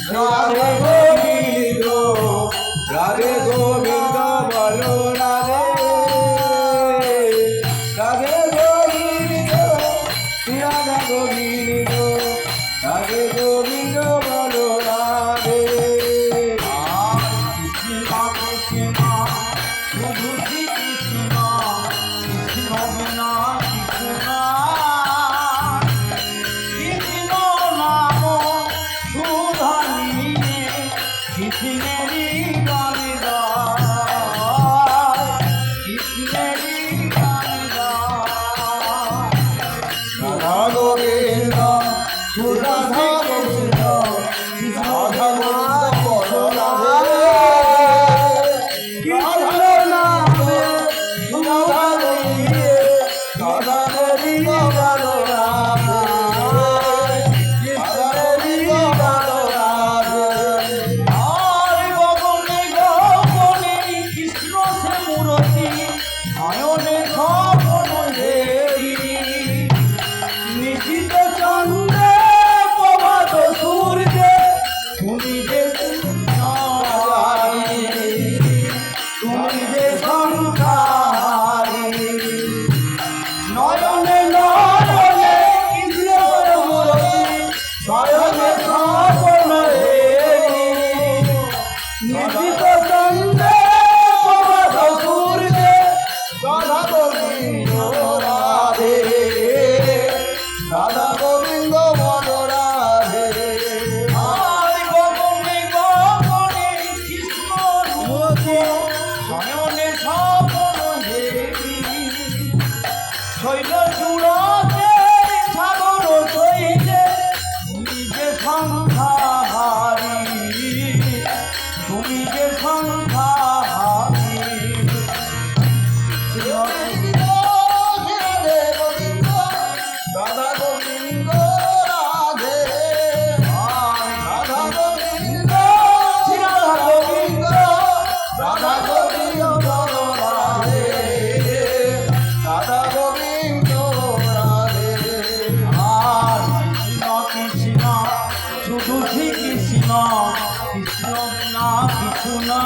রাধে গোবিন্দ রাধে গোবিন্দ বলো রাধে রাধে গোবিন্দ রাধা গোবিন্দ রাধে গোবিন্দ বলো রাধে কৃষ্ণ কৃষ্ণ শুধু শ্রী কৃষ্ণ কৃষ্ণ বিনা কিছু না কৃষ্ণ নাম সুধা নিয়ে কৃষ্ণেরই গান গায় কৃষ্ণেরই গান গায় রাধা গোবিন্দ সুরাধা গোবিন্দ রাধা গোবিন্দ বলো রাধে কৃষ্ণ নামে সুরাধা গোবিন্দ রাধা গোবিন্দ বলো রাধে কৃষ্ণেরই বলো রাধে আর গগনে গগনে কৃষ্ণ সে মূরতি নয়নে স্বপ্ন দেবী নিশিত চন্দ্রে প্রভাত সূর্যে তুমি যে সংসারী তুমি যে সংসারী নয়নে নয়নে কৃষ্ণের মূর্তি স্বয়নে স্বপ্ন দেবী নিশিত চন্দ্রে প্রভাত সূর্যে রাধা গোবিন্দ রাধে রাধা গোবিন্দ বলো রাধে আর গগনে গগনে কৃষ্ণ মূরতি নয়নে স্বপ্ন দেবী শৈল চূড়াতে সাগর সইলে তুমি যে সংসারী তুমি যে সংসারী রাধা গোবিন্দ রাধে রাধা গোবিন্দ রাধা গোবিন্দ রাধা গোবিন্দ বলো রাধে রাধা গোবিন্দ রাধে আর কৃষ্ণ কৃষ্ণ শুধু শ্রী কৃষ্ণ কৃষ্ণ বিনা কিছু না